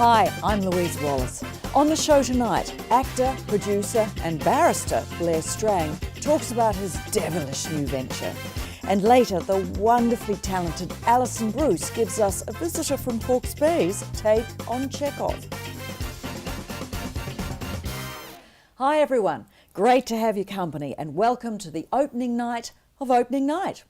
Hi, I'm Louise Wallace. On the show tonight, actor, producer and barrister Blair Strang talks about his devilish new venture. And later, the wonderfully talented Alison Bruce gives us a visitor from Hawke's Bay's take on Chekhov. Hi everyone, great to have your company and welcome to the opening night of Opening Night.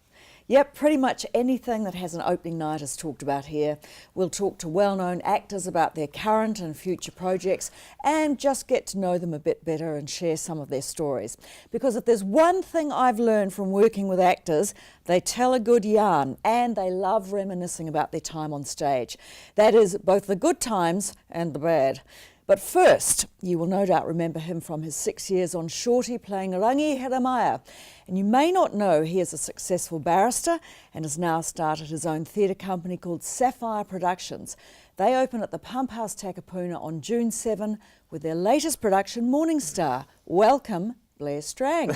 Yep, pretty much anything that has an opening night is talked about here. We'll talk to well-known actors about their current and future projects and just get to know them a bit better and share some of their stories. Because if there's one thing I've learned from working with actors, they tell a good yarn and they love reminiscing about their time on stage. That is both the good times and the bad. But first, you will no doubt remember him from his 6 years on Shorty playing Rangi Hiramaya. And you may not know he is a successful barrister and has now started his own theatre company called Sapphire Productions. They open at the Pump House Takapuna on June 7 with their latest production, Morning Star. Welcome, Blair Strang.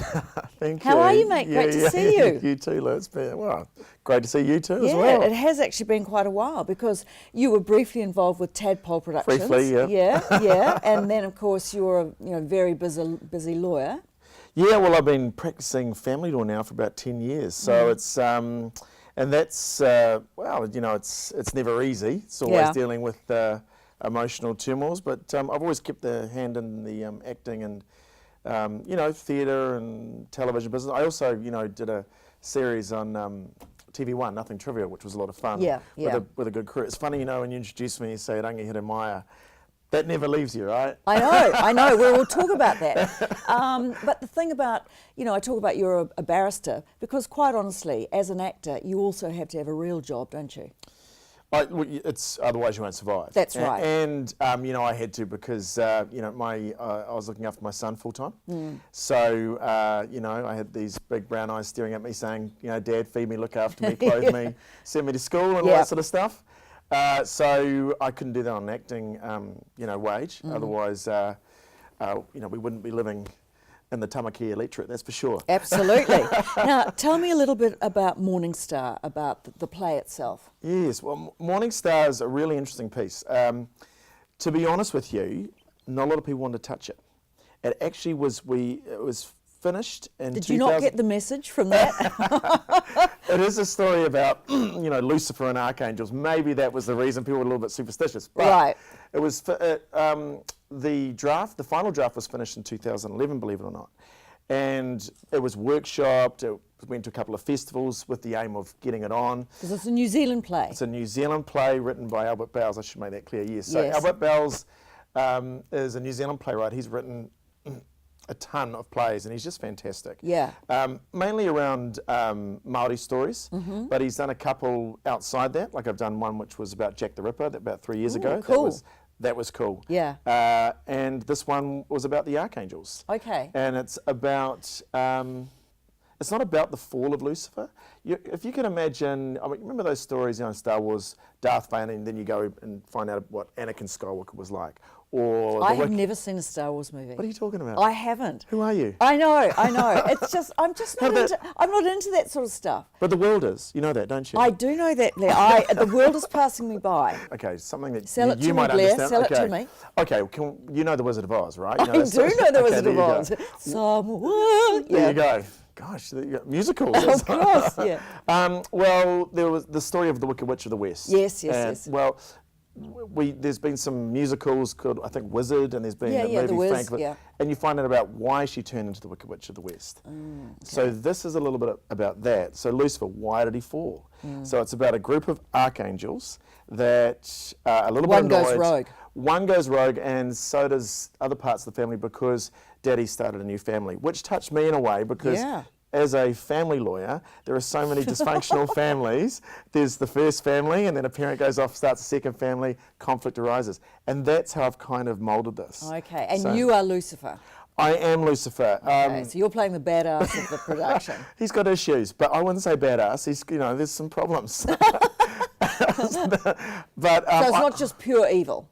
Thank you. How are you, mate? Great to see you. You too, Liz. Well, great to see you too as well. Yeah, it has actually been quite a while because you were briefly involved with Tadpole Productions. Briefly, yeah. Yeah. And then, of course, you're a very busy lawyer. Yeah, well, I've been practicing family law now for about 10 years. So it's, and that's, it's never easy. It's always dealing with emotional turmoils. But I've always kept the hand in the acting and theatre and television business. I also, did a series on TV1, Nothing Trivial, which was a lot of fun. With a good crew. It's funny, when you introduce me, you say Rangi Hiramaya, that never leaves you, right? I know. We'll talk about that. But the thing about, I talk about you're a barrister because quite honestly, as an actor, you also have to have a real job, don't you? It's otherwise you won't survive. That's right. And I had to because I was looking after my son full time. So I had these big brown eyes staring at me, saying, "Dad, feed me, look after me, clothe me, send me to school, and all that sort of stuff." So I couldn't do that on an acting, wage. Otherwise, we wouldn't be living in the Tamaki electorate, that's for sure. Absolutely. Now, tell me a little bit about Morning Star, about the play itself. Yes, well, Morning Star is a really interesting piece. To be honest with you, not a lot of people wanted to touch it. It actually was, it was finished in Did you not get the message from that? It is a story about, Lucifer and archangels. Maybe that was the reason people were a little bit superstitious. But right. It was, the final draft was finished in 2011, believe it or not. And it was workshopped, it went to a couple of festivals with the aim of getting it on. Because it's a New Zealand play. It's a New Zealand play written by Albert Bowles, I should make that clear, yes. So Albert Bowles is a New Zealand playwright. He's written a ton of plays and he's just fantastic. Yeah. Mainly around Māori stories, but he's done a couple outside that. Like I've done one which was about Jack the Ripper about 3 years ago. Cool. That was cool. Yeah. And this one was about the archangels. Okay. And it's about, it's not about the fall of Lucifer. If you can imagine, remember those stories in Star Wars, Darth Vader, and then you go and find out what Anakin Skywalker was like. Or I have never seen a Star Wars movie. What are you talking about? I haven't. Who are you? I know. It's just, I'm not into that sort of stuff. But the world is. You know that, don't you? I do know that, Blair. The world is passing me by. Okay, something that Sell it you to might me, Blair. understand. Sell it to me. Okay, you know the Wizard of Oz, right? I do know the Wizard of Oz. Somewhere. There you go. Gosh, musicals. Of course, yeah. Well, there was the story of the Wicked Witch of the West. Yes. Well, there's been some musicals called, I think, Wizard, and there's been a movie, The Wiz, and you find out about why she turned into the Wicked Witch of the West. So this is a little bit about that. So Lucifer, why did he fall? So it's about a group of archangels that are a little bit annoyed. One goes rogue. One goes rogue, and so does other parts of the family because Daddy started a new family, which touched me in a way because as a family lawyer, there are so many dysfunctional families. There's the first family, and then a parent goes off, starts a second family, conflict arises. And that's how I've kind of moulded this. Okay, and you are Lucifer. I am Lucifer. Okay, so you're playing the badass of the production. He's got issues, but I wouldn't say badass. He's, there's some problems. But so it's not just pure evil.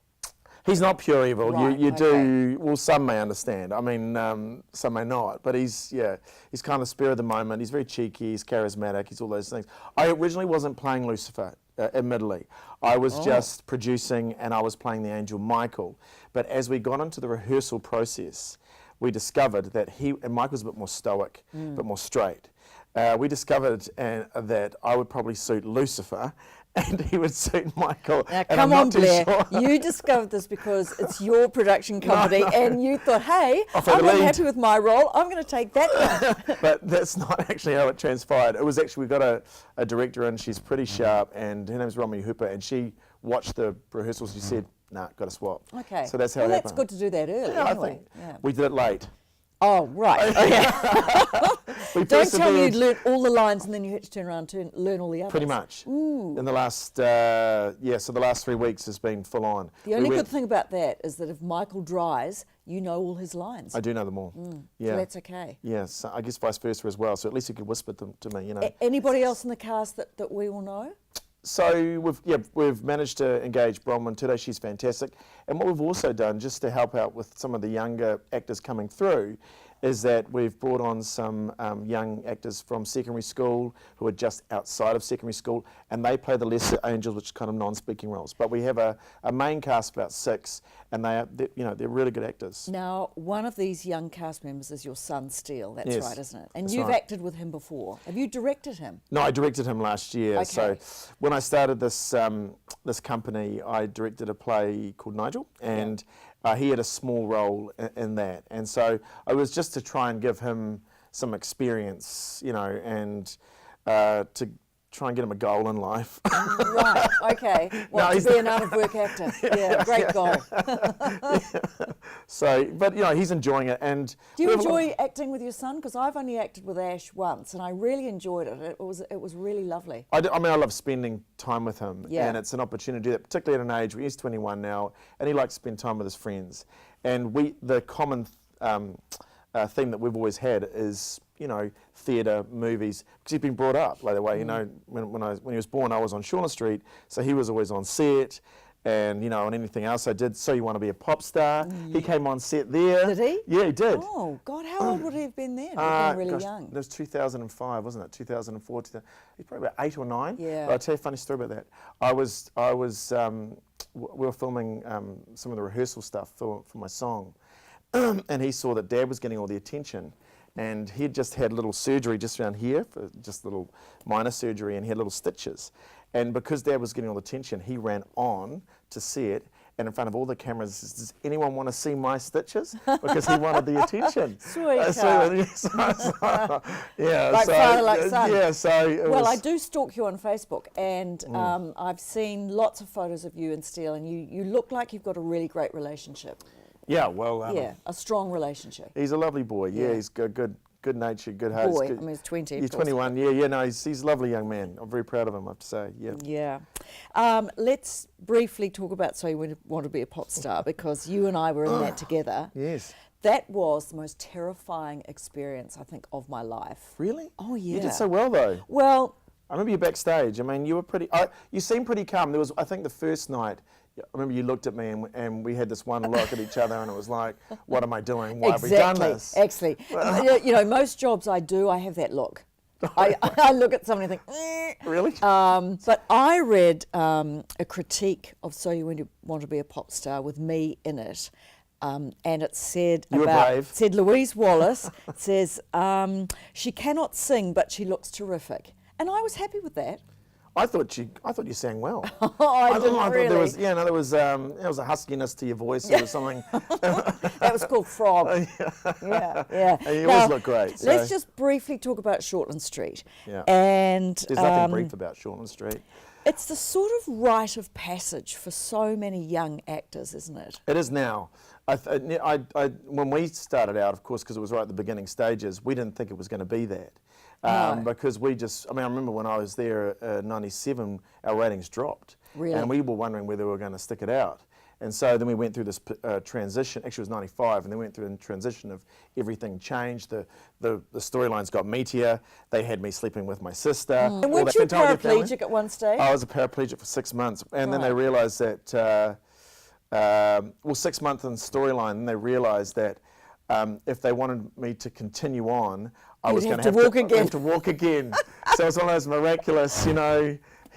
He's not pure evil. Right, you do, well, some may understand. I mean, some may not. But he's kind of spur of the moment. He's very cheeky. He's charismatic. He's all those things. I originally wasn't playing Lucifer. admittedly. I was just producing and I was playing the angel Michael. But as we got into the rehearsal process, we discovered that and Michael's a bit more stoic, a bit more straight. We discovered that I would probably suit Lucifer and he would suit Michael. Now, and come I'm on, not too Blair. sure. You discovered this because it's your production company, and you thought, hey, I'll I'm the not lead. happy with my role. I'm going to take that one. But that's not actually how it transpired. It was actually, we got a director in, she's pretty sharp, and her name's Romy Hooper, and she watched the rehearsals. She said, nah, got to swap. Okay. So that's how well, it that's happened. good to do that early, Yeah, I anyway. think Yeah. we did it late. Oh, right. We Don't tell me persevered. you'd learnt all the lines and then you had to turn around and learn all the others. Pretty much. Ooh. In the last, so the last 3 weeks has been full on. The only good thing about that is that if Michael dries, you know all his lines. I do know them all. Yeah. So that's okay. Yes, I guess vice versa as well. So at least you could whisper them to me, you know. Anybody else in the cast that we will know? So we've managed to engage Bronwyn today. She's fantastic. And what we've also done, just to help out with some of the younger actors coming through, is that we've brought on some young actors from secondary school who are just outside of secondary school, and they play the lesser angels, which are kind of non-speaking roles. But we have a main cast of about 6, and they're really good actors. Now, one of these young cast members is your son, Steele. That's Yes, right, isn't it? And that's you've right. acted with him before. Have you directed him? No, I directed him last year. Okay. So when I started this this company, I directed a play called Nigel, and he had a small role in that. And so I was just to try and give him some experience, you know, and to try and get him a goal in life. Right, okay. Well, No, to be an out-of-work actor. Yeah, great goal. So, but you know, he's enjoying it. And Do you we have a lot- enjoy acting with your son? Because I've only acted with Ash once, and I really enjoyed it. It was really lovely. I mean, I love spending time with him, Yeah. and it's an opportunity to do that, particularly at an age where he's 21 now, and he likes to spend time with his friends. And the common theme that we've always had is, you know, theatre, movies, because he's been brought up like the way, you know, when he was born, I was on Shawna Street, so he was always on set. And, you know, and anything else I did, So You Want to Be a Pop Star. He came on set there. Did he? Yeah, he did. Oh, God, how old would he have been then? He'd been really gosh, young. That was 2005, wasn't it? 2004. He's probably about 8 or 9. Yeah. But I'll tell you a funny story about that. We were filming some of the rehearsal stuff for my song, and he saw that Dad was getting all the attention, and he'd just had a little surgery just around here, for just a little minor surgery, and he had little stitches. And because Dad was getting all the attention, he ran on to see it, and in front of all the cameras, says, does anyone want to see my stitches? Because he wanted the attention. Sweetheart. Yeah, Like father, like son. Yeah, so it Well, was, I do stalk you on Facebook, and I've seen lots of photos of you and Steele, and you look like you've got a really great relationship. Yeah, well, Yeah, a strong relationship. he's a lovely boy. Yeah, Yeah. he's good natured, good heart. Boy, Good. I mean, he's 20. of He's course. 21. Yeah, no, he's a lovely young man. I'm very proud of him, I have to say. Yeah. Yeah. Let's briefly talk about So You Want to Be a Pop Star, because you and I were in that together. Yes. That was the most terrifying experience, I think, of my life. Really? Oh, yeah. You did so well, though. Well, I remember you backstage. I mean, you were pretty. You seemed pretty calm. There was, I think, the first night. I remember you looked at me and we had this one look at each other, and it was like, "What am I doing? Why have we done this?" Exactly. You know, most jobs I do, I have that look. I look at somebody and think, eh. Really? But I read a critique of So You Want to Be a Pop Star with me in it. And it said You were brave. said Louise Wallace says she cannot sing, but she looks terrific, and I was happy with that. I thought you sang well. I didn't thought really. there was, there was a huskiness to your voice. There was something. That was called Frog. Yeah. And you Now, always look great. So. Let's just briefly talk about Shortland Street. Yeah. And There's nothing brief about Shortland Street. it's the sort of rite of passage for so many young actors, isn't it? It is now. When we started out, of course, because it was right at the beginning stages, we didn't think it was going to be that. No. Because I remember when I was there in 97, our ratings dropped. Really? And we were wondering whether we were going to stick it out. And so then we went through this transition, actually it was 95, and then we went through a transition of everything changed. The storylines got meatier. They had me sleeping with my sister. And weren't you paraplegic at one stage? I was a paraplegic for 6 months. And then they Right. realised that, 6 months in storyline, and they realised that if they wanted me to continue on, I You'd was have going to walk again. have to walk again. So it was one of those miraculous,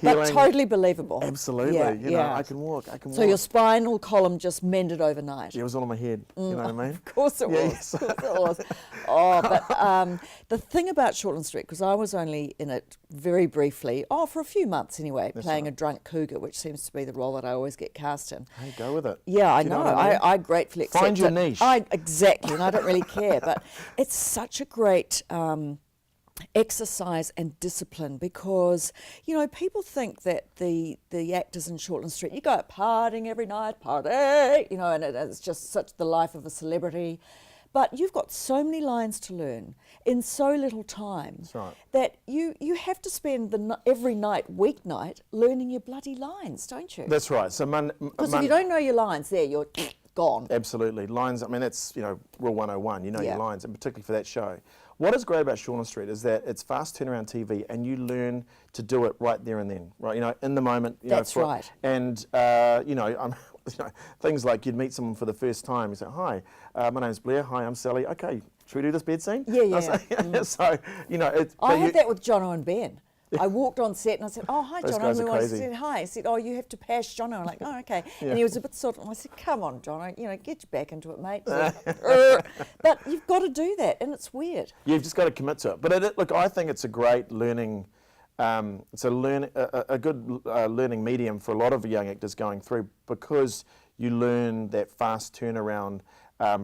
healing. But totally believable. Absolutely. Yeah, you know, yeah. I can walk. I can So walk. your spinal column just mended overnight. Yeah, it was all in my head. You know what I mean? Of course it Yeah, was. yes. Of course it was. Oh, but the thing about Shortland Street, because I was only in it very briefly, for a few months anyway, playing a drunk cougar, which seems to be the role that I always get cast in. Hey, go with it. Yeah, I Do you know. what I mean? I gratefully accept Find your it. niche. Exactly, and I don't really care. But it's such a great exercise and discipline because, you know, people think that the actors in Shortland Street, you go out partying every night, party, you know, and it's just such the life of a celebrity. But you've got so many lines to learn in so little time. That's right. That you have to spend every night, weeknight, learning your bloody lines, don't you? That's right. So Because if you don't know your lines there, you're gone. Absolutely. Lines, I mean, that's, you know, Rule 101. You know your lines, and particularly for that show. What is great about Shortland Street is that it's fast turnaround TV and you learn to do it right there and then, right? You know, in the moment. That's right. And, you know, you know, things like you'd meet someone for the first time, you say, hi, my name's Blair, hi, I'm Sally, okay, should we do this bed scene? Yeah. So, you know. I had that with Jono and Ben. I walked on set and I said, oh, hi, Those Jono. guys And are I crazy. said, hi. He said, oh, you have to pass Jono. I'm like, oh, okay. Yeah. And he was a bit sort of, I said, come on, Jono, you know, get your back into it, mate. So, but you've got to do that, and it's weird. You've just got to commit to it. But look, I think it's a great learning, it's a good learning medium for a lot of young actors going through because you learn that fast turnaround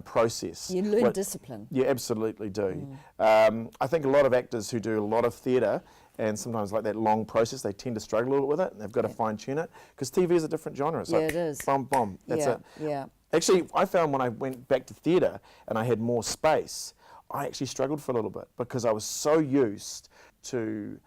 process. You learn discipline. You absolutely do. I think a lot of actors who do a lot of theatre and sometimes like that long process, they tend to struggle a little bit with it, and they've got to fine tune it because TV is a different genre. It's like it is. Bomb. That's it. Yeah. Actually, I found when I went back to theatre and I had more space, I actually struggled for a little bit because I was so used to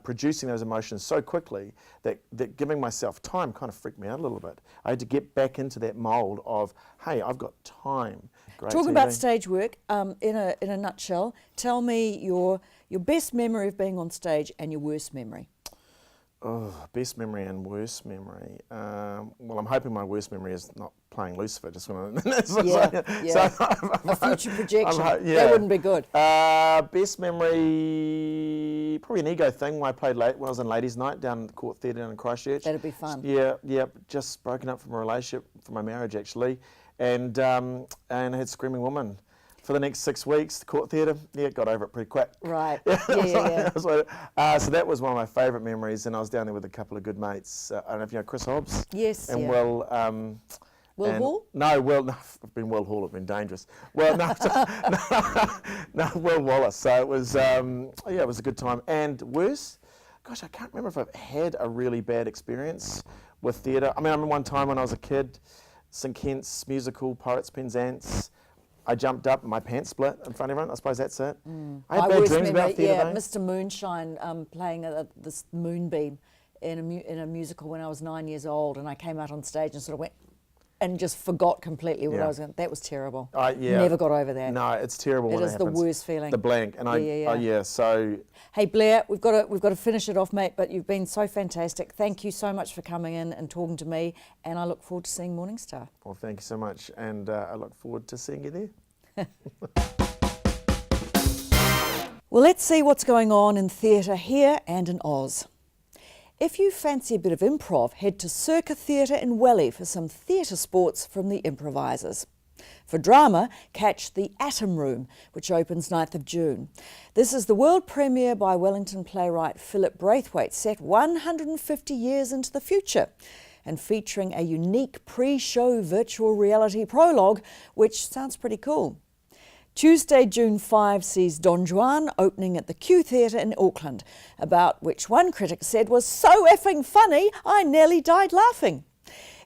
producing those emotions so quickly that giving myself time kind of freaked me out a little bit. I had to get back into that mould of, hey, I've got time. Great Talking TV. about stage work, in a nutshell, tell me your best memory of being on stage and your worst memory. Oh, best memory and worst memory. Well, I'm hoping my worst memory is not playing Lucifer. Just want to. A future projection. That wouldn't be good. Best memory, probably an ego thing. When I played when I was in Ladies' Night down at the Court Theatre down in Christchurch. That'd be fun. Yeah. Just broken up from a relationship, from my marriage actually, and I had Screaming Woman. For the next 6 weeks, the Court Theatre, got over it pretty quick. Right. Yeah. So that was one of my favourite memories, and I was down there with a couple of good mates. I don't know if you know Chris Hobbs. Yes. And Will Hall? No, I've been Will Hall. It's been dangerous. Well, no, Will Wallace. So it was, it was a good time. And worse, gosh, I can't remember if I've had a really bad experience with theatre. I remember one time when I was a kid, St Kent's musical, Pirates, Penzance. I jumped up and my pants split in front of everyone. I suppose that's it. I had bad dreams about theatre. Mr Moonshine playing this moonbeam in a musical when I was 9 years old, and I came out on stage and sort of went and just forgot completely what I was going. That was terrible. Never got over that. No, it's terrible. It when is it the happens. worst feeling. The blank, and So. Hey Blair, we've got to finish it off, mate. But you've been so fantastic. Thank you so much for coming in and talking to me. And I look forward to seeing Morningstar. Well, thank you so much, and I look forward to seeing you there. Well, let's see what's going on in theatre here and in Oz. If you fancy a bit of improv, head to Circa Theatre in Welly for some theatre sports from the improvisers. For drama, catch The Atom Room, which opens 9th of June. This is the world premiere by Wellington playwright Philip Braithwaite, set 150 years into the future, and featuring a unique pre-show virtual reality prologue, which sounds pretty cool. Tuesday, June 5 sees Don Juan opening at the Q Theatre in Auckland, about which one critic said was so effing funny, I nearly died laughing.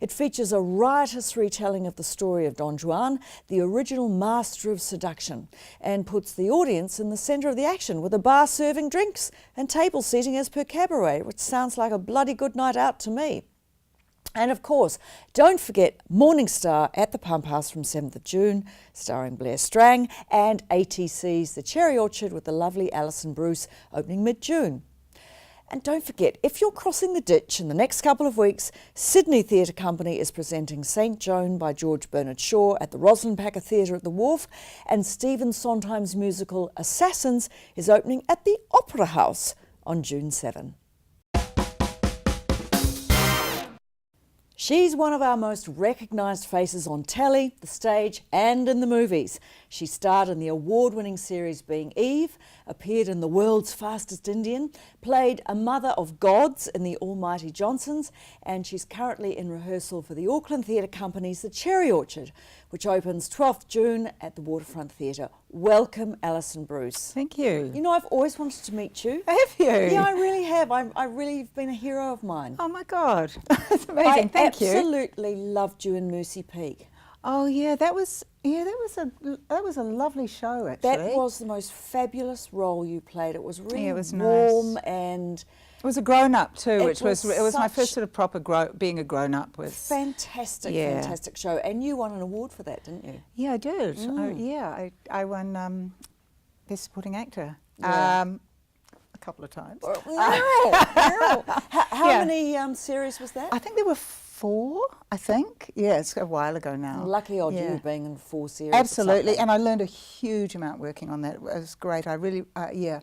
It features a riotous retelling of the story of Don Juan, the original master of seduction, and puts the audience in the centre of the action with a bar serving drinks and table seating as per cabaret, which sounds like a bloody good night out to me. And of course, don't forget Morningstar at the Pump House from 7th of June, starring Blair Strang, and ATC's The Cherry Orchard with the lovely Alison Bruce, opening mid-June. And don't forget, if you're crossing the ditch in the next couple of weeks, Sydney Theatre Company is presenting St Joan by George Bernard Shaw at the Rosalind Packer Theatre at the Wharf, and Stephen Sondheim's musical Assassins is opening at the Opera House on June 7. She's one of our most recognised faces on telly, the stage and in the movies. She starred in the award-winning series Being Eve, appeared in The World's Fastest Indian, played a mother of gods in The Almighty Johnsons, and she's currently in rehearsal for the Auckland Theatre Company's The Cherry Orchard, which opens 12th June at the Waterfront Theatre. Welcome, Alison Bruce. Thank you. You know, I've always wanted to meet you. Have you? Yeah, I really have. I really have been a hero of mine. Oh my God, that's amazing. Thank you. I absolutely loved you in Mercy Peak. Oh yeah, that was a lovely show actually. That was the most fabulous role you played. It was really Yeah, it was warm nice. and It was a grown up too, It which was was my such- first sort of proper being a grown up with. fantastic, Yeah. fantastic show. And you won an award for that, didn't you? Yeah, I did. I won Best Supporting Actor. Yeah. A couple of times. Wow. How Yeah. many series was that? I think there were 4. I think. Yeah, it's a while ago now. Lucky odd Yeah. you being in 4 series. Absolutely, and and I learned a huge amount working on that. It was great. I really, yeah.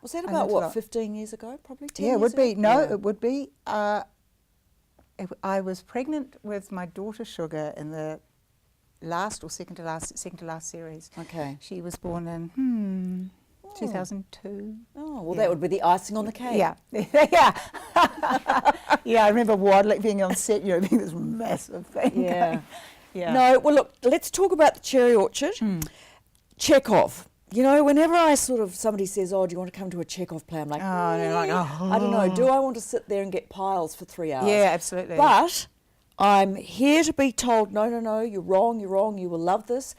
was that I about learnt a what, lot. 15 years ago? Probably 10 Yeah, it years would be. ago? No, Yeah. it would be. I was pregnant with my daughter Sugar in the last or second to last series. Okay. She was born in 2002. Oh, well, Yeah. that would be the icing on the cake. Yeah, yeah, yeah. I remember waddling, being on set, being this massive thing. Yeah. going. Yeah. No, well, look, let's talk about the Cherry Orchard. Chekhov. You know, whenever somebody says, "Oh, do you want to come to a Chekhov play?" I'm like, Oh, they're like, oh. I don't know. Do I want to sit there and get piles for 3 hours? Yeah, absolutely. But I'm here to be told, no, you're wrong, you will love this.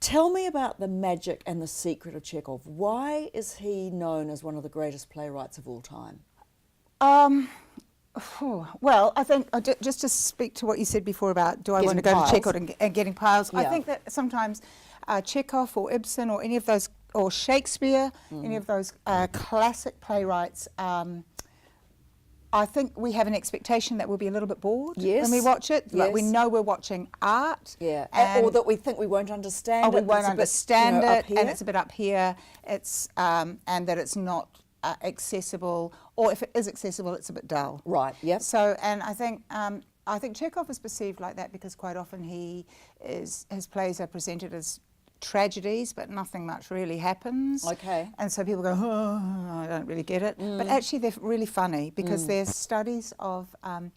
Tell me about the magic and the secret of Chekhov. Why is he known as one of the greatest playwrights of all time? Well, I think just to speak to what you said before about do I want to Getting go piles. to Chekhov and getting piles, I Yeah. think that sometimes Chekhov or Ibsen or any of those, or Shakespeare, any of those classic playwrights, I think we have an expectation that we'll be a little bit bored when we Yes. watch it. Like we Yes. know we're watching art. Yeah, and or that we think we won't understand it. we that won't it's a bit, understand up it, here. and it's a bit up here. It's and that it's not accessible, or if it is accessible, it's a bit dull. Right, yep. So, and I think Chekhov is perceived like that because quite often his plays are presented as tragedies, but nothing much really happens. Okay. And so people go, oh, I don't really get it. But actually they're really funny because there's studies of,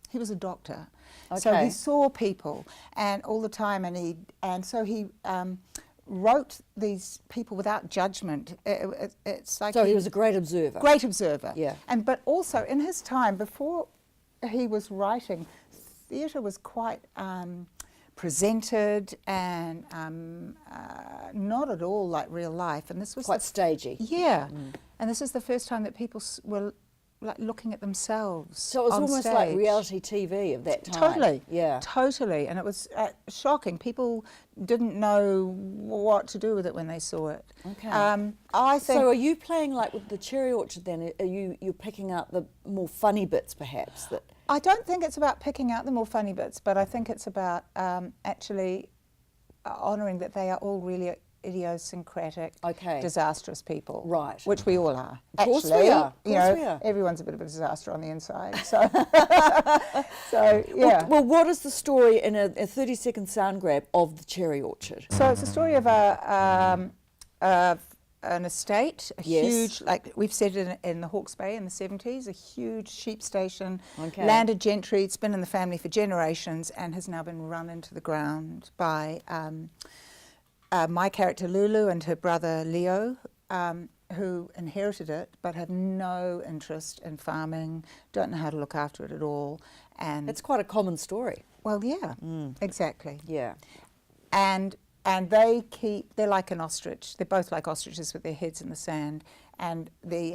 he was a doctor. So Okay. he saw people and all the time, and so he wrote these people without judgment. It's like So he was a great observer. great observer. Yeah. But also in his time, before he was writing, theatre was quite presented and not at all like real life. And this was Quite stagey. yeah. And this is the first time that people were like looking at themselves. So it was on almost like stage. reality TV of that time. Totally. Yeah. Totally. And it was shocking. People didn't know what to do with it when they saw it. Okay. I think. So are you playing like with the Cherry Orchard then? Are you're picking out the more funny bits perhaps? That I don't think it's about picking out the more funny bits, but I think it's about actually honouring that they are all really idiosyncratic, Okay. disastrous people. Right. Which we all are. Of course we actually. are. Of You course know, we are. everyone's a bit of a disaster on the inside. So, so yeah. Well, what is the story in a 30-second sound grab of the Cherry Orchard? So it's a story of an estate, a Yes. huge, like we've said in the Hawke's Bay in the 70s, a huge sheep station, Okay. landed gentry. It's been in the family for generations and has now been run into the ground by my character Lulu and her brother Leo, who inherited it but have no interest in farming, don't know how to look after it at all. And It's quite a common story. well, yeah, exactly. Yeah. And they're like an ostrich. They're both like ostriches with their heads in the sand. And the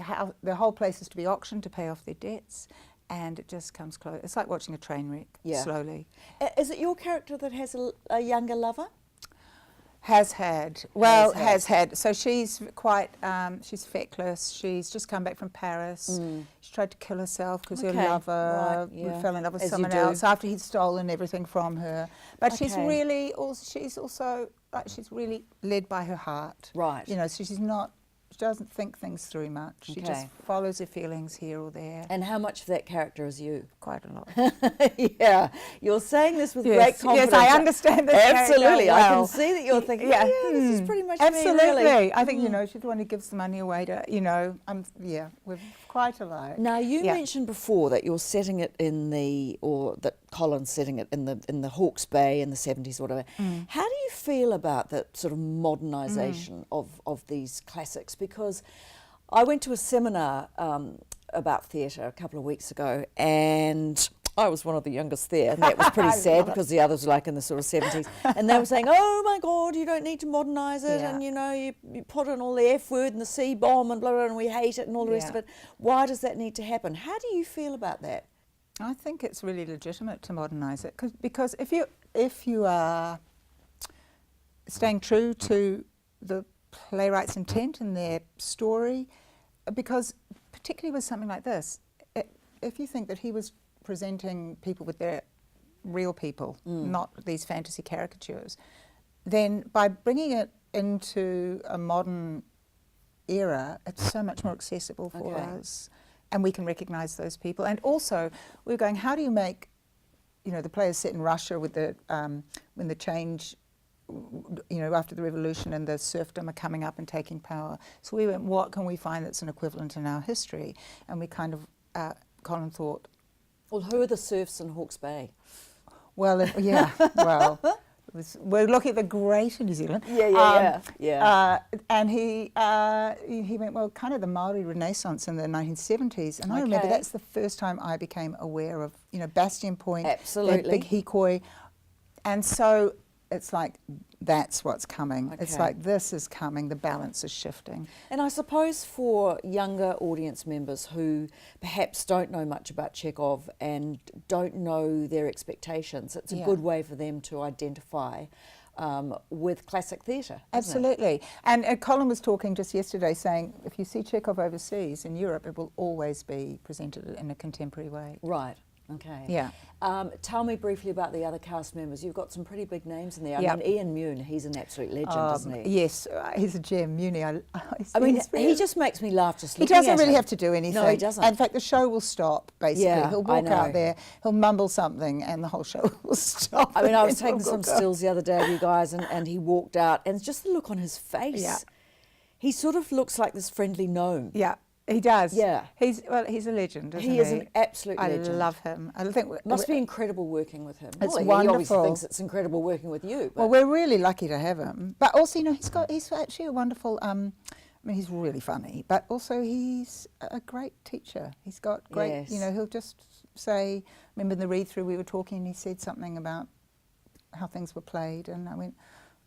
whole place is to be auctioned to pay off their debts. And it just comes close. It's like watching a train wreck, Yeah. slowly. Is it your character that has a younger lover? Has had. So she's quite, she's feckless. She's just come back from Paris. She tried to kill herself because her Okay, lover right, yeah. fell in love with As you someone do. else after he'd stolen everything from her. But she's Okay. really, she's also, she's really led by her heart. Right. You know, so she doesn't think things through much. She just Okay. follows her feelings here or there. And how much of that character is you? quite a lot. Yeah, you're saying this with great Yes, confidence. yes, I understand this Absolutely, character I can well. see that you're thinking, Yeah. this is pretty much Absolutely. me, really. I think, you know, she's the one who gives the money away to, you know, yeah, we're quite alike. Now, you Yeah. mentioned before that you're setting it in or that Colin's setting it in the Hawke's Bay in the 70s or whatever. How do you feel about the sort of modernisation of these classics? Because I went to a seminar about theatre a couple of weeks ago, and I was one of the youngest there, and that was pretty sad because the others were like in the sort of 70s, and they were saying, oh my God, you don't need to modernise it, Yeah. and you know, you put in all the F word and the C bomb and blah, blah, and we hate it and all the rest of Yeah. it. Why does that need to happen? How do you feel about that? I think it's really legitimate to modernise it because if you are staying true to the playwright's intent and their story, because particularly with something like this, if you think that he was presenting people with their real people, not these fantasy caricatures, then by bringing it into a modern era, it's so much more accessible for us, and we can recognise those people. And also, we're going, how do you make, you know, the play is set in Russia with the when the change, you know, after the revolution and the serfdom are coming up and taking power. So we went, what can we find that's an equivalent in our history? And we kind of, Colin thought, Well, who are the serfs in Hawke's Bay? well, yeah, well, we're looking at the greater New Zealand. Yeah. And he went, well, kind of the Maori Renaissance in the 1970s. And I remember Okay. that's the first time I became aware of, you know, Bastion Point, Absolutely. that big hikoi. And so it's like, that's what's coming. It's Okay. like, this is coming, the balance is shifting. And I suppose for younger audience members who perhaps don't know much about Chekhov and don't know their expectations, it's a Yeah. good way for them to identify with classic theatre. isn't it? Absolutely. And Colin was talking just yesterday saying, if you see Chekhov overseas in Europe, it will always be presented in a contemporary way. Right. Okay. Yeah. Tell me briefly about the other cast members. You've got some pretty big names in there. Yeah. I mean, Ian Mune, he's an absolute legend, isn't he? Yes, he's a gem, Muni. I mean, he's he just makes me laugh just He looking at doesn't really him. have to do anything. No, he doesn't. In fact, the show will stop, basically. Yeah, He'll I walk out know. there, he'll mumble something, and the whole show will stop. I mean, I was and taking he'll some go. stills the other day of you guys, and he walked out, and just the look on his face. Yeah. He sort of looks like this friendly gnome. Yeah, he does. Yeah. He's a legend, isn't he? He is an absolute legend. I love him. I think Must be incredible working with him. It's Well, he obviously wonderful. thinks it's incredible working with you. But Well, we're really lucky to have him. But also, you know, he's actually a wonderful, I mean, he's really funny, but also he's a great teacher. He's got great, Yes. you know, he'll just say, remember in the read-through we were talking and he said something about how things were played, and I went,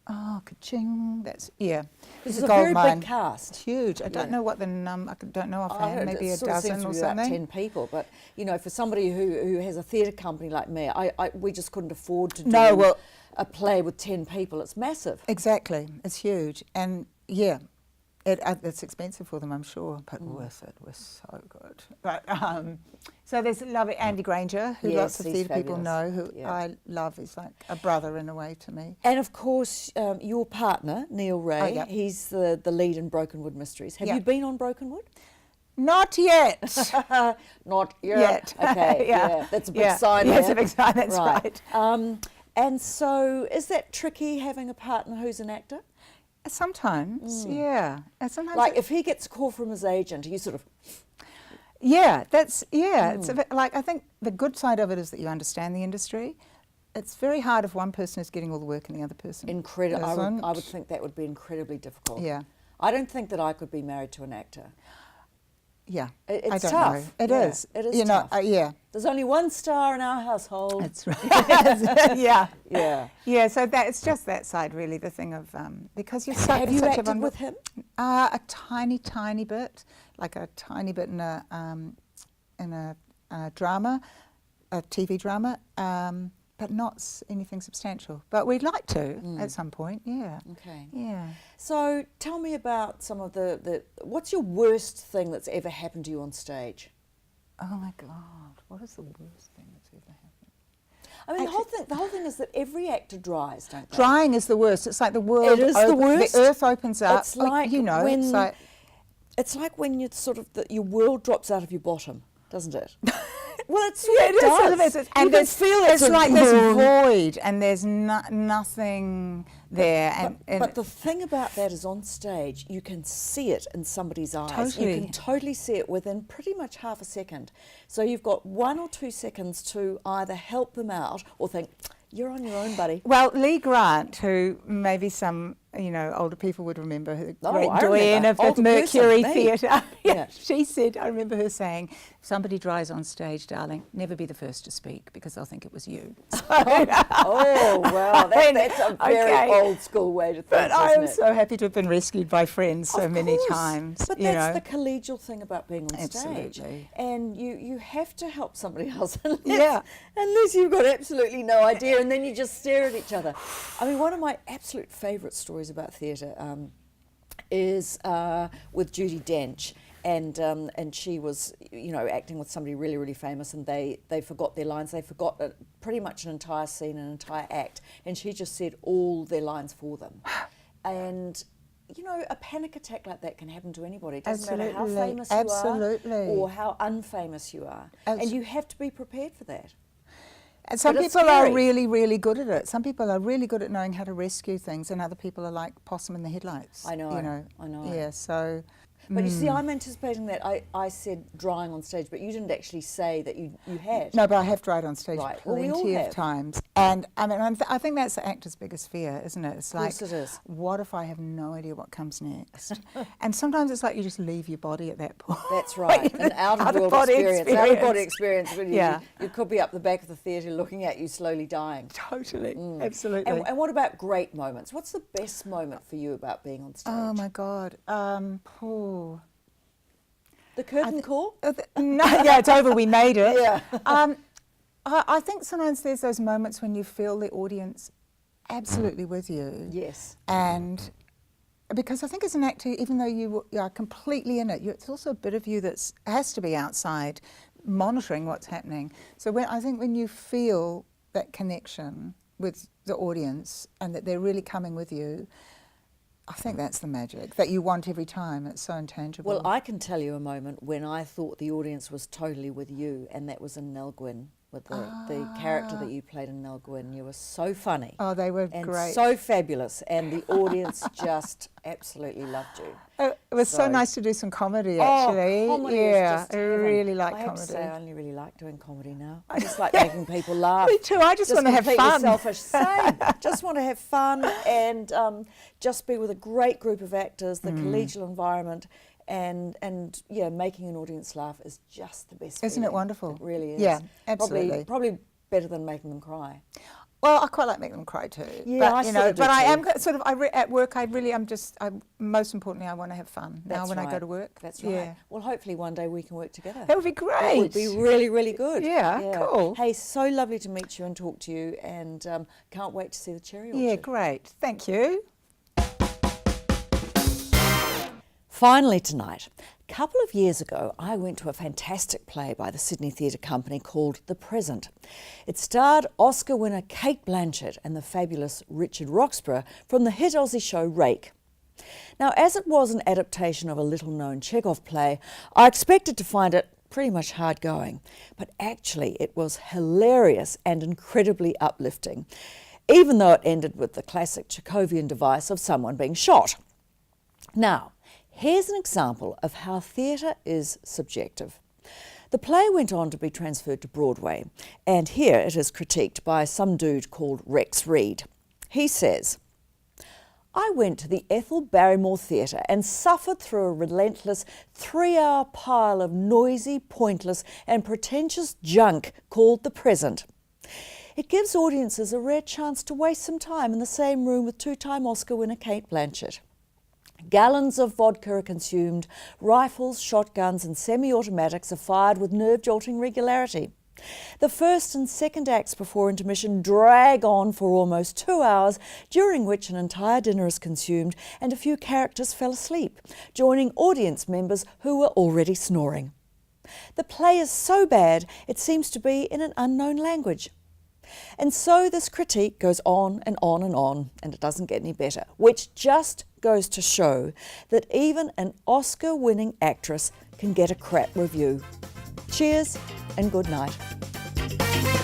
oh, ka-ching, that's, yeah. this It's is a gold very mine. big cast. It's huge. I don't Yeah. know what the I don't know I offhand, don't- maybe it a sort of dozen seems to or be about something. 10 people, but you know, for somebody who has a theatre company like me, we just couldn't afford to do No, well- a play with 10 people. It's massive. Exactly, it's huge, and yeah, it's expensive for them, I'm sure, but worth it. We're so good. But so there's lovely Andy Granger, who Yes, lots of he's theatre people fabulous. know, who Yeah. I love. He's like a brother in a way to me. And of course, your partner, Neil Ray, yeah. he's the lead in Brokenwood Mysteries. Have Yeah. you been on Brokenwood? Not yet. Not yet. Okay, yeah. That's a big Yeah. sign. Yeah, it's there. a big sign, that's right. And so, is that tricky having a partner who's an actor? Sometimes, yeah. And sometimes Like, if he gets a call from his agent, you sort of, yeah, it's a bit, like, I think the good side of it is that you understand the industry. It's very hard if one person is getting all the work and the other person incredible. isn't. I would think that would be incredibly difficult. Yeah. I don't think that I could be married to an actor. Yeah, It's I don't tough. know. It Yeah, is. it is You know, tough. yeah. There's only one star in our household. That's right. Yeah. Yeah. Yeah, so it's just that side, really, the thing of, because you're so, Have you such a acted with him? A tiny bit, like a tiny bit in a drama, a TV drama, but not anything substantial. But we'd like to at some point, yeah. Okay. Yeah. So tell me about some of the what's your worst thing that's ever happened to you on stage? Oh my God, what is the worst thing that's ever happened? I mean, the whole thing is that every actor dries, don't they? Drying is the worst. It's like the world. It is the worst. The earth opens up. It's like you know. when- it's like you sort of your world drops out of your bottom, doesn't it? Well, it sort of does. And you can feel it's like this void, and there's nothing there. But the thing about that is, on stage, you can see it in somebody's eyes. Totally. You can totally see it within pretty much half a second. So you've got 1 or 2 seconds to either help them out or think, you're on your own, buddy. Well, Lee Grant, who maybe some older people would remember, her Oh, great I doyen remember. of the Older Mercury person, me. Theatre. Yeah. She said, I remember her saying, if somebody dries on stage, darling, never be the first to speak because they'll think it was you. Oh, wow. That's a very old school way to think, But I am isn't it? so happy to have been rescued by friends so Of many course. times. But that's the collegial thing about being on stage. Absolutely. And you have to help somebody else Yeah. unless you've got absolutely no idea, and then you just stare at each other. I mean, one of my absolute favourite stories about theatre is with Judi Dench. And she was, acting with somebody really, really famous, and they forgot their lines. They forgot pretty much an entire scene, an entire act, and she just said all their lines for them. And a panic attack like that can happen to anybody. It doesn't matter how famous you are or how unfamous you are. And you have to be prepared for that. And some But it's people are scary. really, really good at it. Some people are really good at knowing how to rescue things, and other people are like possum in the headlights. I know, I know. Yeah, so... But you see, I'm anticipating that. I said drying on stage, but you didn't actually say that you had. No, but I have dried on stage Right. Well, we all plenty have. of times. And I mean, I think that's the actor's biggest fear, isn't it? It's Of course like, it is. what if I have no idea what comes next? And sometimes it's like you just leave your body at that point. That's right, an out-of-world Out-of-body experience. Out-of-body experience. When you could be up the back of the theatre looking at you slowly dying. Totally, absolutely. And what about great moments? What's the best moment for you about being on stage? Oh my God. The curtain call? No, yeah, it's over. We made it. Yeah. I think sometimes there's those moments when you feel the audience absolutely with you. Yes. And because I think as an actor, even though you are completely in it, it's also a bit of you that has to be outside monitoring what's happening. So when you feel that connection with the audience and that they're really coming with you, I think that's the magic that you want every time. It's so intangible. Well, I can tell you a moment when I thought the audience was totally with you, and that was in Nell Gwyn, with the character that you played in Nell Gwyn. You were so funny. Oh, they were and great. so fabulous, and the audience just absolutely loved you. It was so nice to do some comedy, actually. Comedy yeah, is just I heaven. really like I have comedy. to say, I only really like doing comedy now. I just like making people laugh. Me too. I just want to have completely fun. Selfish. Same. Just want to have fun and just be with a great group of actors. The collegial environment. And yeah, making an audience laugh is just the best. Isn't it feeling. wonderful? It really is. Yeah, absolutely. Probably better than making them cry. Well, I quite like making them cry too. Yeah, but, I sort of do but I too. am sort of at work. Most importantly, I want to have fun. Now, That's when I go right. to work, That's right. Yeah. Well, hopefully one day we can work together. That would be great. That would be really, really good. Yeah, cool. Hey, so lovely to meet you and talk to you, and can't wait to see the cherry orchard. Yeah, great. Thank you. Finally tonight, a couple of years ago, I went to a fantastic play by the Sydney Theatre Company called The Present. It starred Oscar winner Kate Blanchett and the fabulous Richard Roxburgh from the hit Aussie show Rake. Now, as it was an adaptation of a little-known Chekhov play, I expected to find it pretty much hard going, but actually it was hilarious and incredibly uplifting, even though it ended with the classic Chekhovian device of someone being shot. Now, here's an example of how theatre is subjective. The play went on to be transferred to Broadway, and here it is critiqued by some dude called Rex Reed. He says, "I went to the Ethel Barrymore Theatre and suffered through a relentless 3-hour pile of noisy, pointless and pretentious junk called The Present. It gives audiences a rare chance to waste some time in the same room with 2-time Oscar winner Kate Blanchett. Gallons of vodka are consumed, rifles, shotguns and semi-automatics are fired with nerve-jolting regularity. The first and second acts before intermission drag on for almost 2 hours, during which an entire dinner is consumed and a few characters fell asleep, joining audience members who were already snoring. The play is so bad it seems to be in an unknown language." And so this critique goes on and on and on, and it doesn't get any better, which just goes to show that even an Oscar-winning actress can get a crap review. Cheers. and good night.